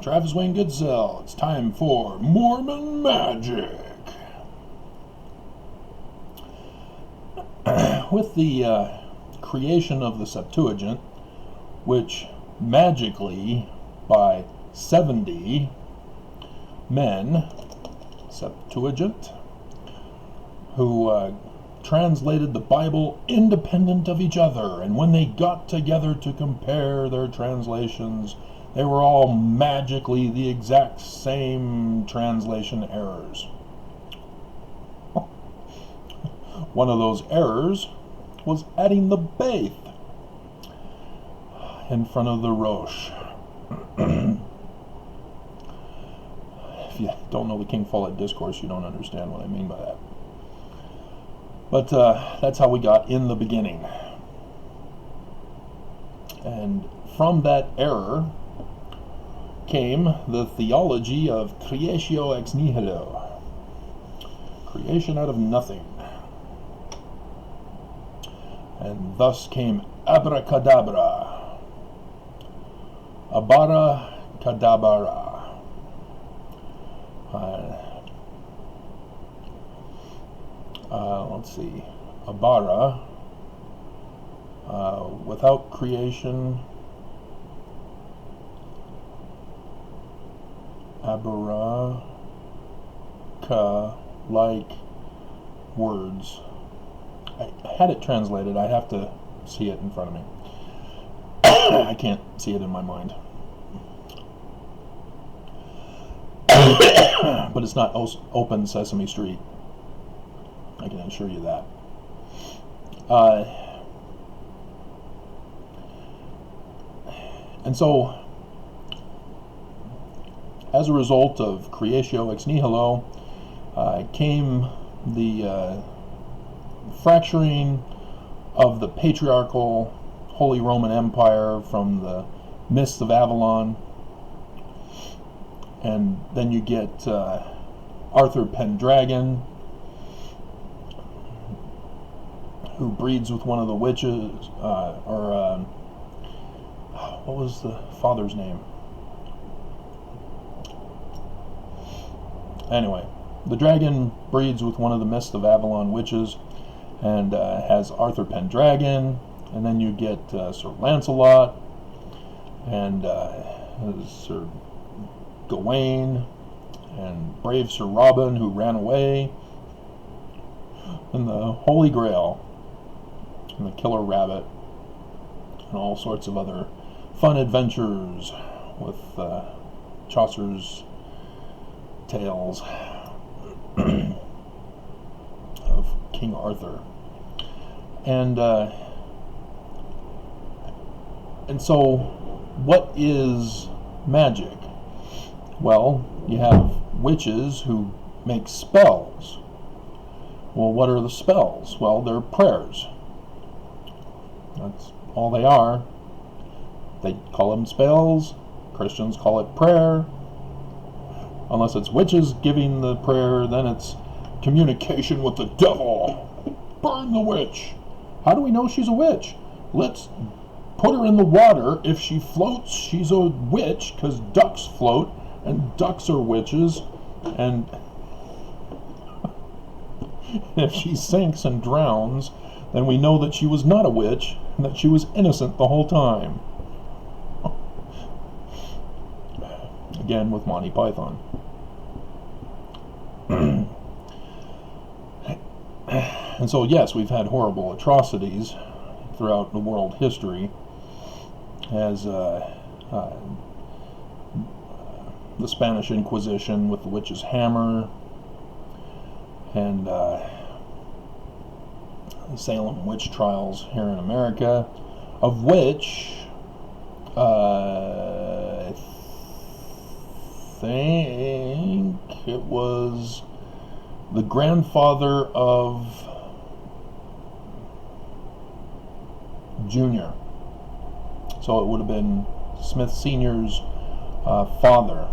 Travis Wayne Goodsell. It's time for Mormon Magic. With the creation of the Septuagint, which magically by 70 men, Septuagint, who translated the Bible independent of each other, and when they got together to compare their translations, they were all magically the exact same translation errors. One of those errors was adding the Baith in front of the Rosh. If you don't know the King Follett Discourse, you don't understand what I mean by that. But that's how we got in the beginning. And from that error came the theology of creatio ex nihilo, creation out of nothing. And thus came abracadabra, abara kadabara. Let's see, abara, without creation, abara, ka, like words. I had it translated. I have to see it in front of me. I can't see it in my mind. But it's not open Sesame Street. I can assure you that. And so, as a result of creatio ex nihilo, came the fracturing of the patriarchal Holy Roman Empire from the mists of Avalon, and then you get Arthur Pendragon, who breeds with one of the witches, what was the father's name? Anyway, the dragon breeds with one of the Mist of Avalon witches, and has Arthur Pendragon, and then you get Sir Lancelot, and Sir Gawain, and brave Sir Robin, who ran away, and the Holy Grail, and the Killer Rabbit, and all sorts of other fun adventures with Chaucer's tales of King Arthur. And so, what is magic? Well, you have witches who make spells. Well, what are the spells? Well, they're prayers. That's all they are. They call them spells. Christians call it prayer. Unless it's witches giving the prayer, then it's communication with the devil. Burn the witch. How do we know she's a witch? Let's put her in the water. If she floats, she's a witch, because ducks float, and ducks are witches. And if she sinks and drowns, then we know that she was not a witch, and that she was innocent the whole time. Again, with Monty Python. And so, yes, we've had horrible atrocities throughout the world history, as the Spanish Inquisition with the witch's hammer, and the Salem witch trials here in America, of which I think it was the grandfather of Junior. So it would have been Smith Sr.'s father.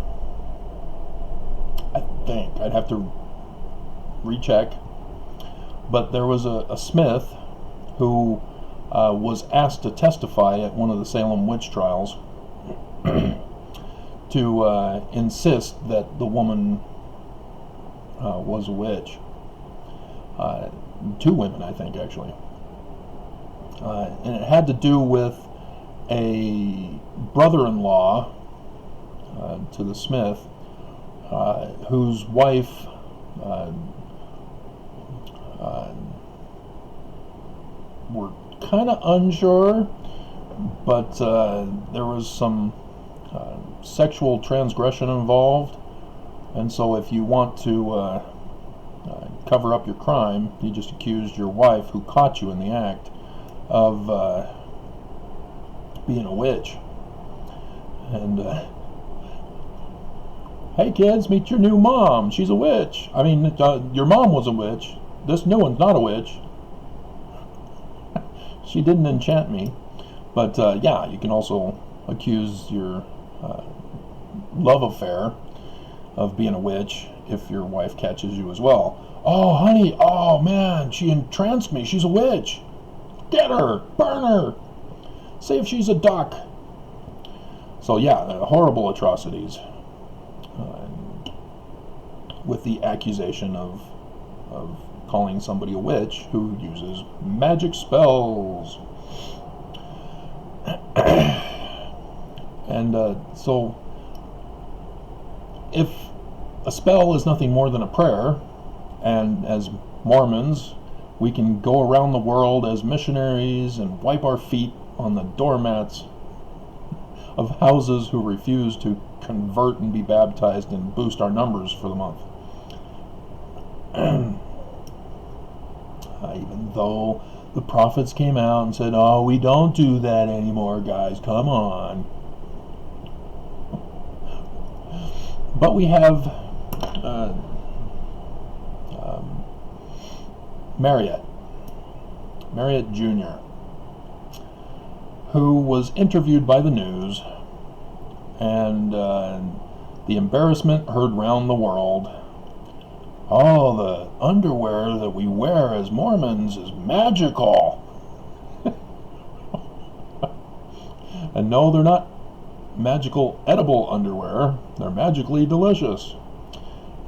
I think. I'd have to recheck. But there was a Smith who was asked to testify at one of the Salem witch trials to insist that the woman was a witch. Two women, I think, actually. And it had to do with a brother-in-law to the Smith, whose wife were kind of unsure, but there was some sexual transgression involved, and so if you want to cover up your crime, you just accused your wife, who caught you in the act, of being a witch. And hey kids, meet your new mom, she's a witch. I mean, your mom was a witch, this new one's not a witch. She didn't enchant me. But yeah, you can also accuse your love affair of being a witch if your wife catches you as well. Oh honey, oh man, she entranced me, she's a witch. Get her, burn her, see if she's a duck. So yeah, horrible atrocities with the accusation of calling somebody a witch who uses magic spells. And so if a spell is nothing more than a prayer, and as Mormons we can go around the world as missionaries and wipe our feet on the doormats of houses who refuse to convert and be baptized and boost our numbers for the month. Even though the prophets came out and said, oh, we don't do that anymore, guys, come on. But we have Marriott Jr., who was interviewed by the news, and the embarrassment heard round the world. Oh, the underwear that we wear as Mormons is magical. And no, they're not magical edible underwear. They're magically delicious.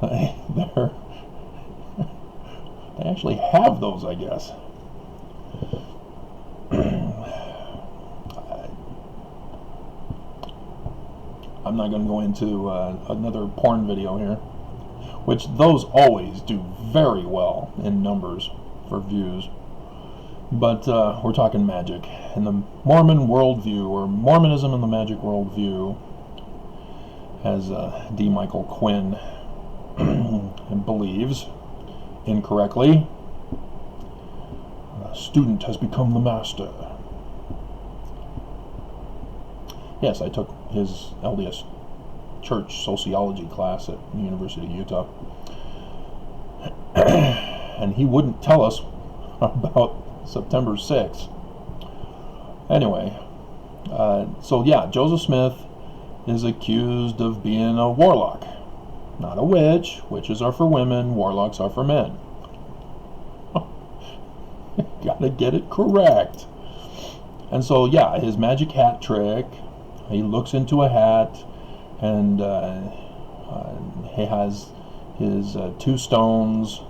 They actually have those, I guess. I'm not going to go into another porn video here, which those always do very well in numbers for views. But we're talking magic. And the Mormon worldview, or Mormonism and the magic worldview, as D. Michael Quinn believes, incorrectly, a student has become the master. Yes, I took his LDS church sociology class at the University of Utah. And he wouldn't tell us about September 6th. Anyway, so yeah, Joseph Smith is accused of being a warlock. Not a witch. Witches are for women, warlocks are for men. Gotta get it correct. And so yeah, his magic hat trick, he looks into a hat, and he has his two stones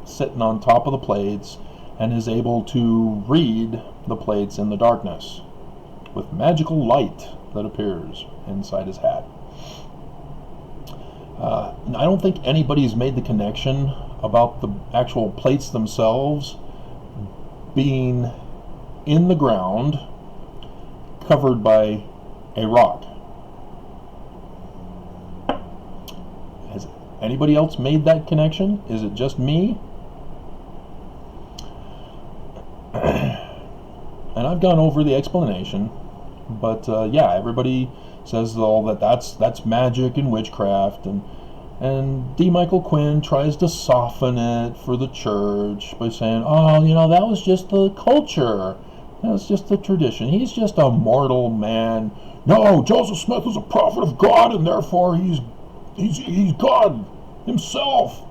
sitting on top of the plates, and is able to read the plates in the darkness with magical light that appears inside his hat. I don't think anybody's made the connection about the actual plates themselves being in the ground, covered by a rock. Has anybody else made that connection? Is it just me? And I've gone over the explanation, but yeah, everybody says though that that's magic and witchcraft, and D. Michael Quinn tries to soften it for the church by saying, oh, you know, that was just the culture, that was just the tradition, he's just a mortal man. No, Joseph Smith is a prophet of God, and therefore he's God himself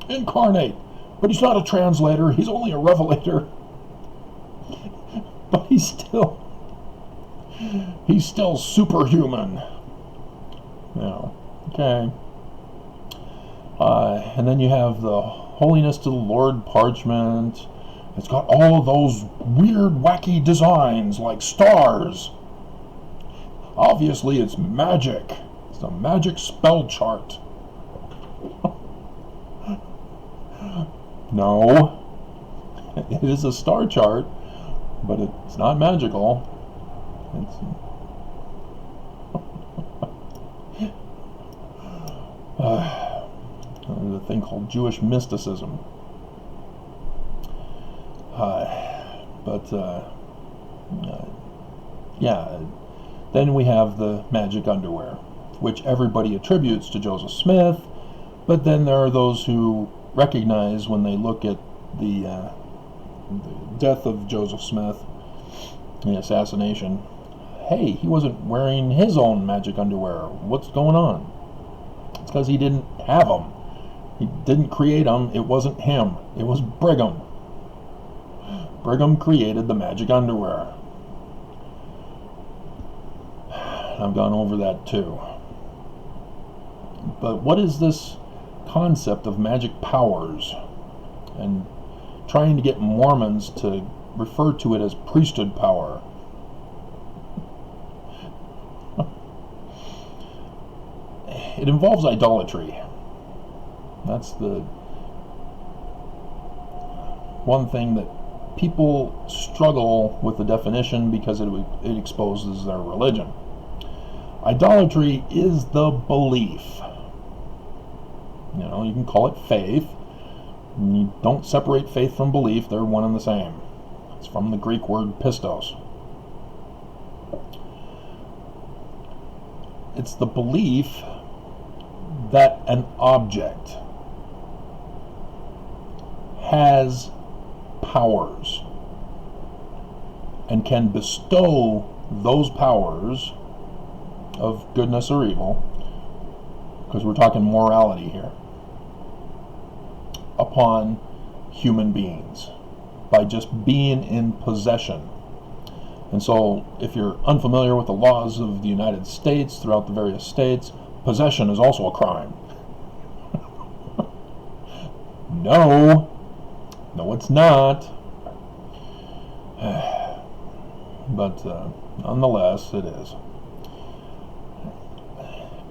incarnate, but he's not a translator, he's only a revelator. But he's still superhuman. Okay. And then you have the Holiness to the Lord parchment. It's got all of those weird, wacky designs like stars. Obviously, it's magic. It's a magic spell chart. No. It is a star chart, but it's not magical. There's a thing called Jewish mysticism. Then we have the magic underwear, which everybody attributes to Joseph Smith, but then there are those who recognize when they look at the death of Joseph Smith, the assassination, hey, he wasn't wearing his own magic underwear. What's going on? It's because he didn't have them. He didn't create them. It wasn't him. It was Brigham. Brigham created the magic underwear. I've gone over that too. But what is this concept of magic powers? And trying to get Mormons to refer to it as priesthood power. It involves idolatry. That's the one thing that people struggle with the definition because it exposes their religion. Idolatry is the belief. You can call it faith. You don't separate faith from belief. They're one and the same. It's from the Greek word pistos. It's the belief that an object has powers and can bestow those powers of goodness or evil, because we're talking morality here, upon human beings by just being in possession. And so if you're unfamiliar with the laws of the United States throughout the various states, possession is also a crime. No, it's not. But nonetheless, it is.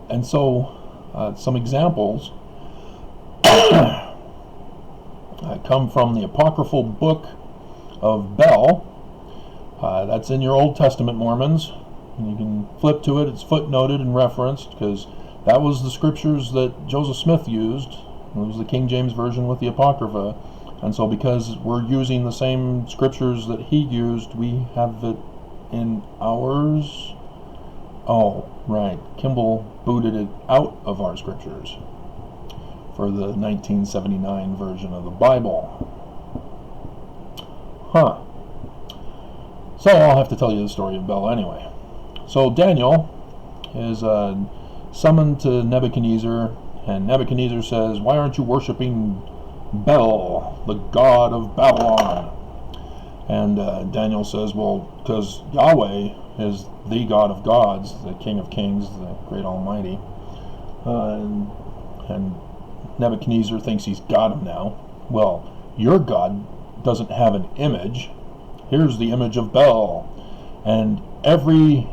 And so, some examples come from the apocryphal book of Bel. That's in your Old Testament, Mormons. And you can flip to it. It's footnoted and referenced because that was the scriptures that Joseph Smith used. It was the King James Version with the Apocrypha. And so because we're using the same scriptures that he used, we have it in ours. Oh, right. Kimball booted it out of our scriptures for the 1979 version of the Bible. So I'll have to tell you the story of Bel anyway. So Daniel is summoned to Nebuchadnezzar, and Nebuchadnezzar says, "Why aren't you worshiping Bel, the god of Babylon?" And Daniel says, "Well, because Yahweh is the God of gods, the King of kings, the great Almighty." And Nebuchadnezzar thinks he's got him now. "Well, your God doesn't have an image. Here's the image of Bel." And every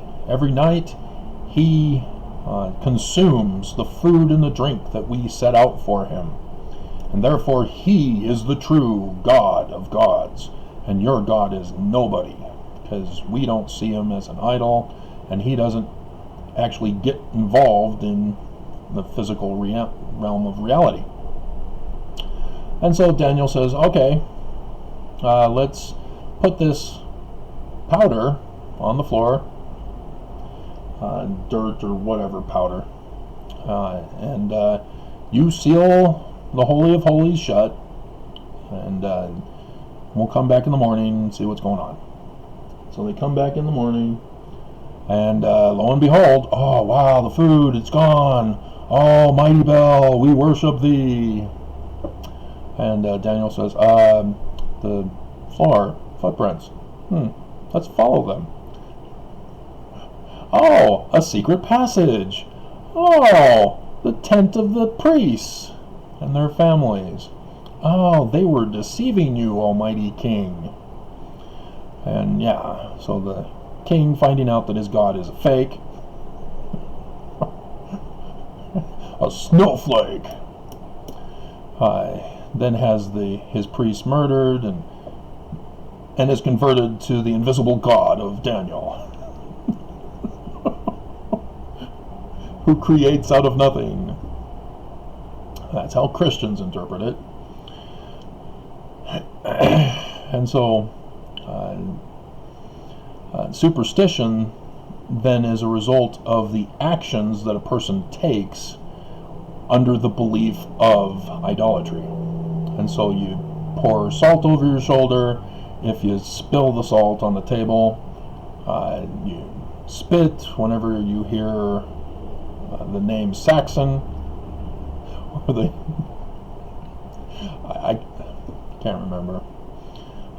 night he consumes the food and the drink that we set out for him. And therefore he is the true God of gods. And your God is nobody, because we don't see him as an idol, and he doesn't actually get involved in the physical realm of reality. And so Daniel says, okay, let's put this powder on the floor, dirt or whatever powder, and you seal the Holy of Holies shut, and we'll come back in the morning and see what's going on. So they come back in the morning, and lo and behold, oh wow, the food, it's gone. Oh, mighty Bel, we worship thee. And Daniel says, the floor, footprints. Let's follow them. Oh, a secret passage. Oh, the tent of the priests and their families. Oh, they were deceiving you, Almighty King. And yeah, so the king, finding out that his god is a fake, a snowflake, then has his priests murdered and is converted to the invisible God of Daniel, who creates out of nothing. That's how Christians interpret it. And so superstition then is a result of the actions that a person takes under the belief of idolatry. And so you pour salt over your shoulder. If you spill the salt on the table, you spit whenever you hear the name Saxon, or I can't remember.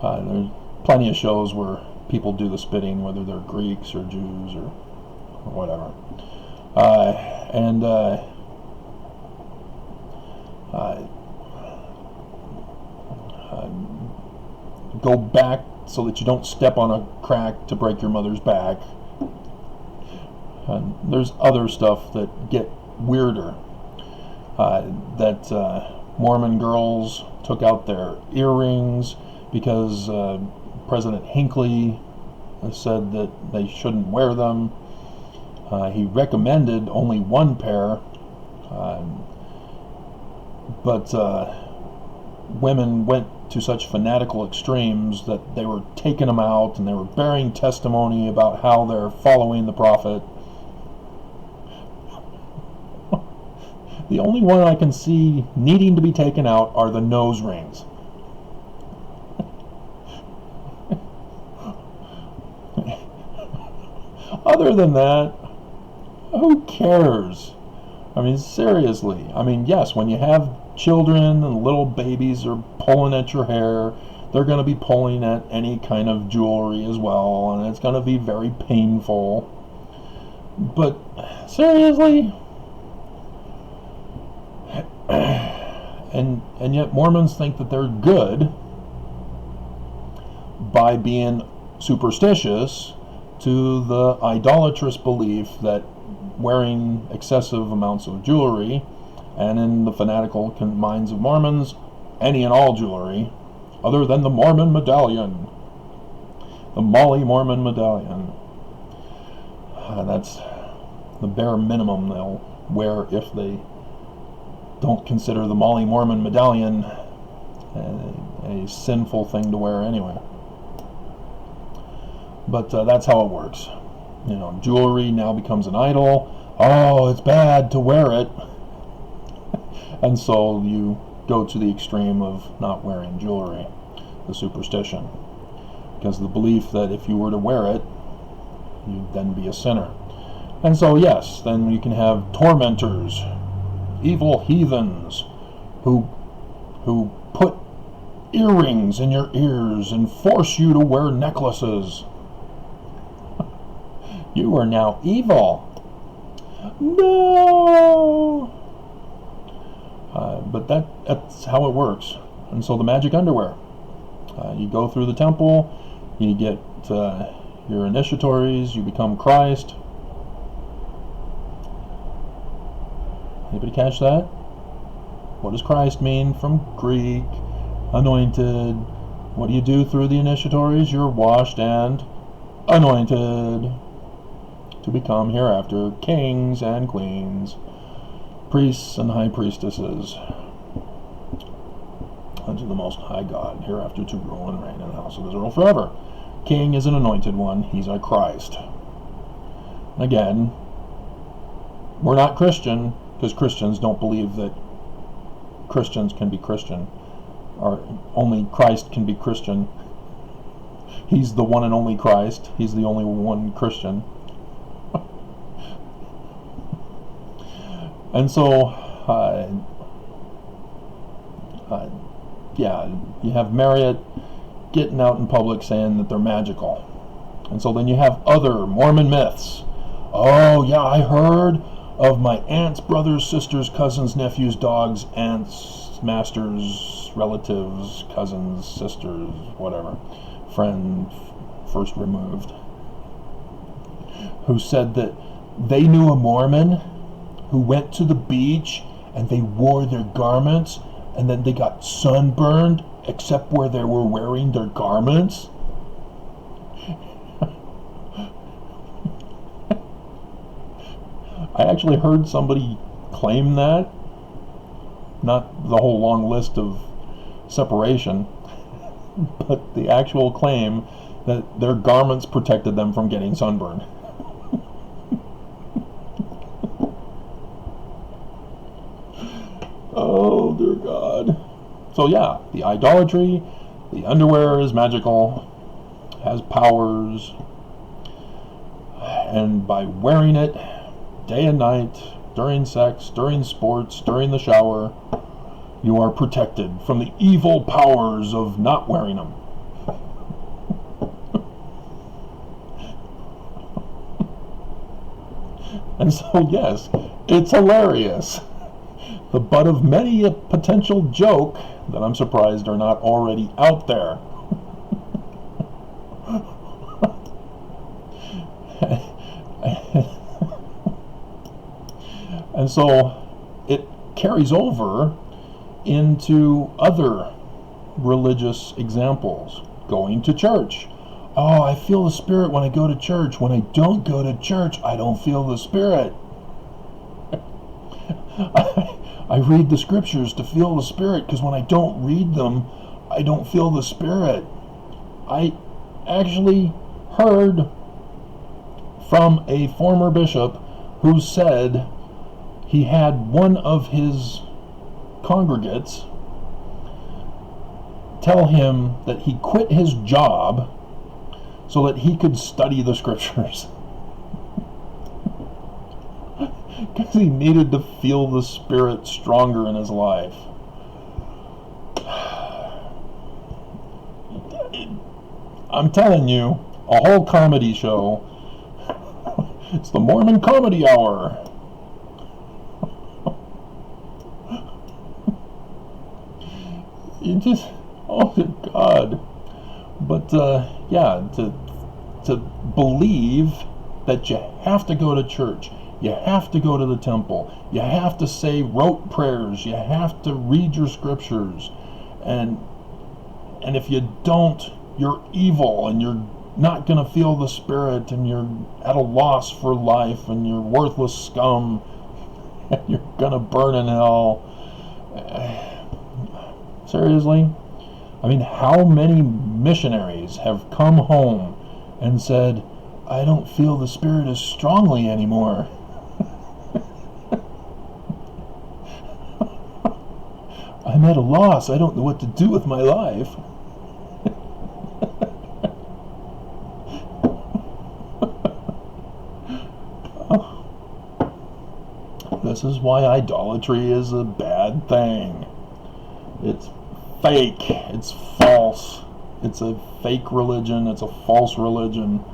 There's plenty of shows where people do the spitting, whether they're Greeks or Jews or whatever. Go back so that you don't step on a crack to break your mother's back. And there's other stuff that get weirder. That Mormon girls took out their earrings because President Hinckley said that they shouldn't wear them. He recommended only one pair, but women went to such fanatical extremes that they were taking them out and they were bearing testimony about how they're following the prophet. The only one I can see needing to be taken out are the nose rings. Other than that, who cares? I mean, seriously. I mean, yes, when you have children and little babies are pulling at your hair, they're going to be pulling at any kind of jewelry as well, and it's going to be very painful. But seriously? And yet Mormons think that they're good by being superstitious to the idolatrous belief that wearing excessive amounts of jewelry, and in the fanatical minds of Mormons, any and all jewelry, other than the Mormon medallion, the Molly Mormon medallion. That's the bare minimum they'll wear if they don't consider the Molly Mormon medallion a sinful thing to wear anyway. But that's how it works. You know, jewelry now becomes an idol. Oh, it's bad to wear it. And so you go to the extreme of not wearing jewelry, the superstition. Because the belief that if you were to wear it, you'd then be a sinner. And so, yes, then you can have tormentors, evil heathens, who put earrings in your ears and force you to wear necklaces. You are now evil. No! But that's how it works. And so the magic underwear. You go through the temple, you get your initiatories, you become Christ. Anybody catch that? What does Christ mean from Greek? Anointed. What do you do through the initiatories? You're washed and anointed to become hereafter kings and queens, priests and high priestesses, unto the Most High God, hereafter to rule and reign in the house of Israel forever. King is an anointed one. He's a Christ. Again, we're not Christian, because Christians don't believe that Christians can be Christian, or only Christ can be Christian. He's the one and only Christ. He's the only one Christian. And so, yeah, you have Marriott getting out in public saying that they're magical. And so then you have other Mormon myths. Oh, yeah, I heard of my aunts, brothers, sisters, cousins, nephews, dogs, aunts, masters, relatives, cousins, sisters, whatever, friend, first removed, who said that they knew a Mormon who went to the beach and they wore their garments and then they got sunburned except where they were wearing their garments. I actually heard somebody claim that, not the whole long list of separation, but the actual claim that their garments protected them from getting sunburned. Oh dear God. So yeah, the idolatry, the underwear is magical, has powers, and by wearing it day and night, during sex, during sports, during the shower, you are protected from the evil powers of not wearing them. And so yes, it's hilarious. The butt of many a potential joke that I'm surprised are not already out there. And so it carries over into other religious examples. Going to church. Oh, I feel the Spirit when I go to church. When I don't go to church, I don't feel the Spirit. I read the scriptures to feel the Spirit, because when I don't read them, I don't feel the Spirit. I actually heard from a former bishop who said he had one of his congregates tell him that he quit his job so that he could study the scriptures. Because he needed to feel the Spirit stronger in his life. I'm telling you, a whole comedy show. It's the Mormon Comedy Hour. You just, oh dear God. But yeah, to believe that you have to go to church, you have to go to the temple, you have to say rote prayers, you have to read your scriptures, and if you don't, you're evil and you're not going to feel the Spirit, and you're at a loss for life, and you're worthless scum, and you're going to burn in hell. Seriously? I mean, how many missionaries have come home and said, I don't feel the Spirit as strongly anymore? I'm at a loss. I don't know what to do with my life. This is why idolatry is a bad thing. It's fake. It's false. It's a fake religion. It's a false religion.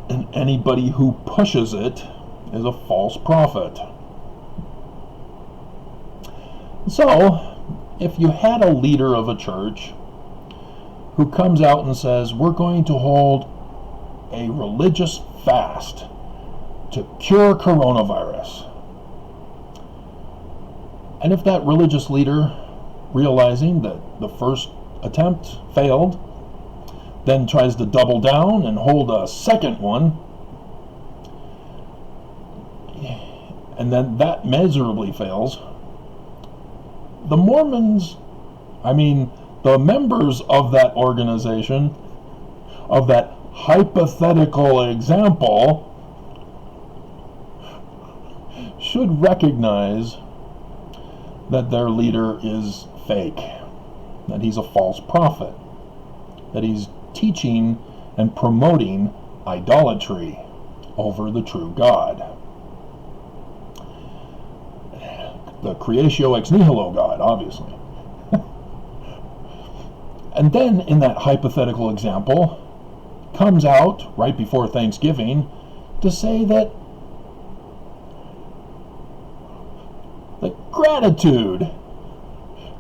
And anybody who pushes it is a false prophet. So, if you had a leader of a church who comes out and says, we're going to hold a religious fast to cure coronavirus, and if that religious leader, realizing that the first attempt failed, then tries to double down and hold a second one, and then that miserably fails, the Mormons, the members of that organization, of that hypothetical example, should recognize that their leader is fake, that he's a false prophet, that he's teaching and promoting idolatry over the true God, the creatio ex nihilo God, obviously. And then, in that hypothetical example, comes out right before Thanksgiving to say that gratitude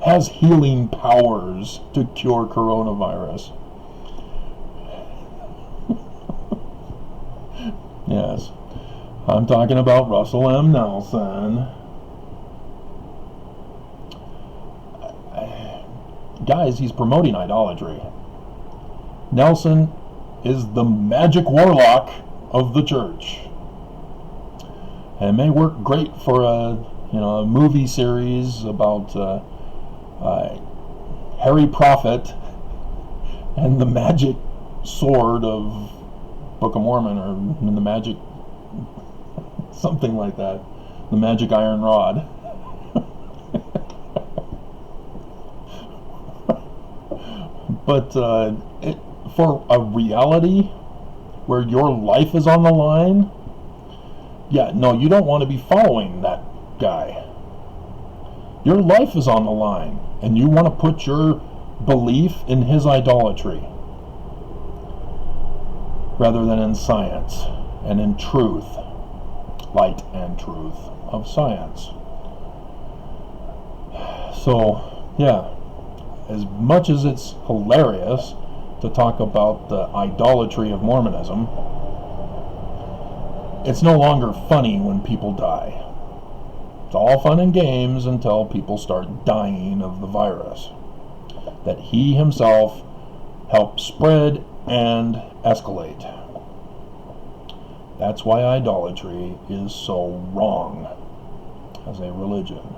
has healing powers to cure coronavirus. Yes, I'm talking about Russell M. Nelson. Guys, he's promoting idolatry. Nelson is the magic warlock of the church. And it may work great for a movie series about Harry Prophet and the magic sword of Book of Mormon, or the magic something like that, the magic iron rod. But for a reality where your life is on the line, yeah, no, you don't want to be following that guy. Your life is on the line, and you want to put your belief in his idolatry rather than in science and in truth, light and truth of science. So, yeah, as much as it's hilarious to talk about the idolatry of Mormonism, it's no longer funny when people die. It's all fun and games until people start dying of the virus that he himself helped spread and escalate. That's why idolatry is so wrong as a religion.